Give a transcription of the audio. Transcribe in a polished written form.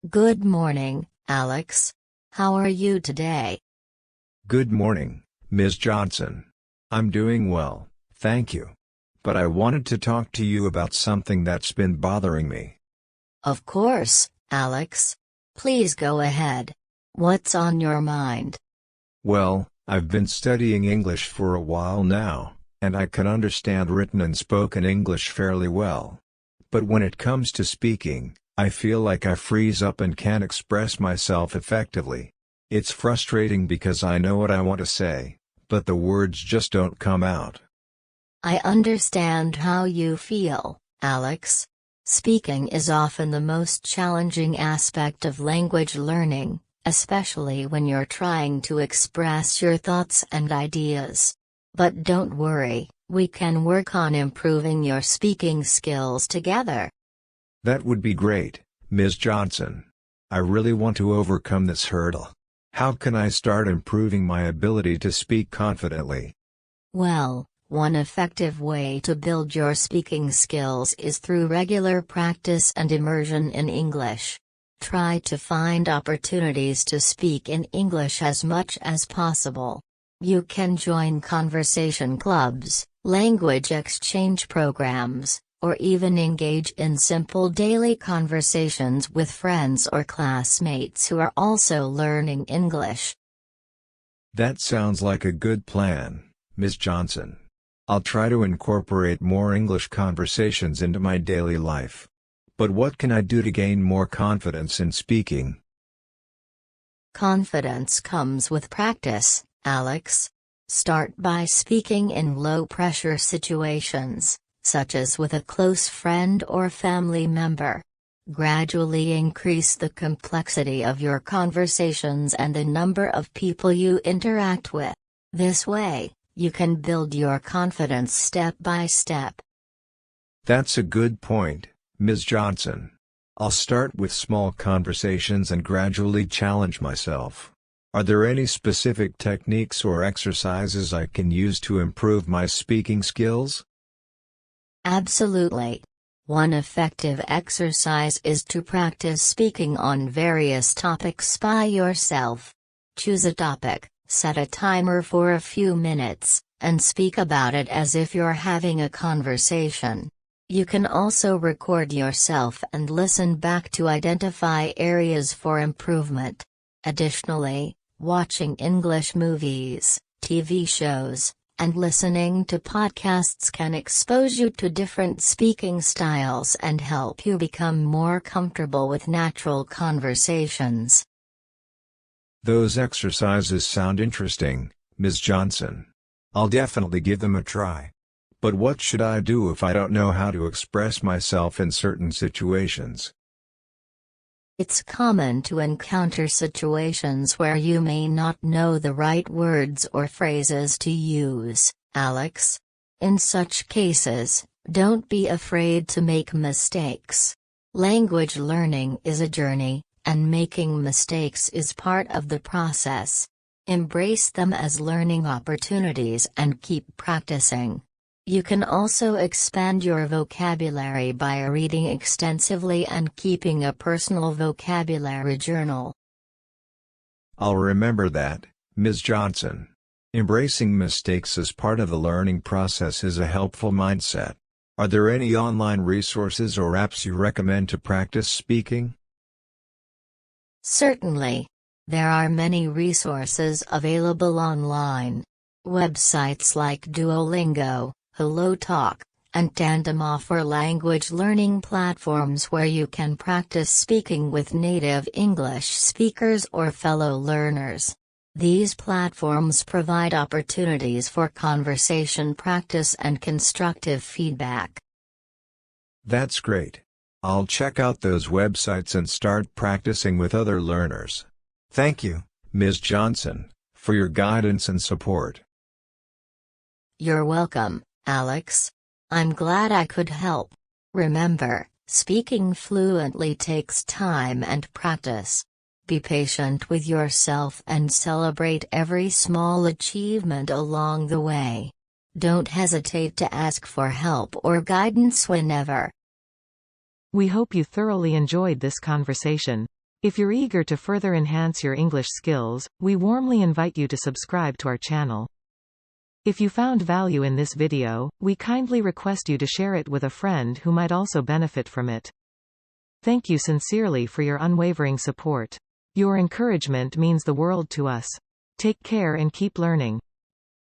Good morning, Alex. How are you today? Good morning, Ms. Johnson. I'm doing well, thank you. But I wanted to talk to you about something that's been bothering me. Of course, Alex. Please go ahead. What's on your mind? Well, I've been studying English for a while now, and I can understand written and spoken English fairly well. But when it comes to speaking, I feel like I freeze up and can't express myself effectively. It's frustrating because I know what I want to say, but the words just don't come out. I understand how you feel, Alex. Speaking is often the most challenging aspect of language learning, especially when you're trying to express your thoughts and ideas. But don't worry, we can work on improving your speaking skills together. That would be great, Ms. Johnson. I really want to overcome this hurdle. How can I start improving my ability to speak confidently? Well, one effective way to build your speaking skills is through regular practice and immersion in English. Try to find opportunities to speak in English as much as possible. You can join conversation clubs, language exchange programs, or even engage in simple daily conversations with friends or classmates who are also learning English. That sounds like a good plan, Ms. Johnson. I'll try to incorporate more English conversations into my daily life. But what can I do to gain more confidence in speaking? Confidence comes with practice, Alex. Start by speaking in low-pressure situations, such as with a close friend or family member. Gradually increase the complexity of your conversations and the number of people you interact with. This way, you can build your confidence step by step. That's a good point, Ms. Johnson. I'll start with small conversations and gradually challenge myself. Are there any specific techniques or exercises I can use to improve my speaking skills? Absolutely. One effective exercise is to practice speaking on various topics by yourself. Choose a topic, set a timer for a few minutes, and speak about it as if you're having a conversation. You can also record yourself and listen back to identify areas for improvement. Additionally, watching English movies, TV shows, and listening to podcasts can expose you to different speaking styles and help you become more comfortable with natural conversations. Those exercises sound interesting, Ms. Johnson. I'll definitely give them a try. But what should I do if I don't know how to express myself in certain situations? It's common to encounter situations where you may not know the right words or phrases to use, Alex. In such cases, don't be afraid to make mistakes. Language learning is a journey, and making mistakes is part of the process. Embrace them as learning opportunities and keep practicing. You can also expand your vocabulary by reading extensively and keeping a personal vocabulary journal. I'll remember that, Ms. Johnson. Embracing mistakes as part of the learning process is a helpful mindset. Are there any online resources or apps you recommend to practice speaking? Certainly. There are many resources available online. Websites like Duolingo, HelloTalk, and Tandem offer language learning platforms where you can practice speaking with native English speakers or fellow learners. These platforms provide opportunities for conversation practice and constructive feedback. That's great. I'll check out those websites and start practicing with other learners. Thank you, Ms. Johnson, for your guidance and support. You're welcome, Alex. I'm glad I could help. Remember, speaking fluently takes time and practice. Be patient with yourself and celebrate every small achievement along the way. Don't hesitate to ask for help or guidance whenever. We hope you thoroughly enjoyed this conversation. If you're eager to further enhance your English skills, we warmly invite you to subscribe to our channel. If you found value in this video, we kindly request you to share it with a friend who might also benefit from it. Thank you sincerely for your unwavering support. Your encouragement means the world to us. Take care and keep learning.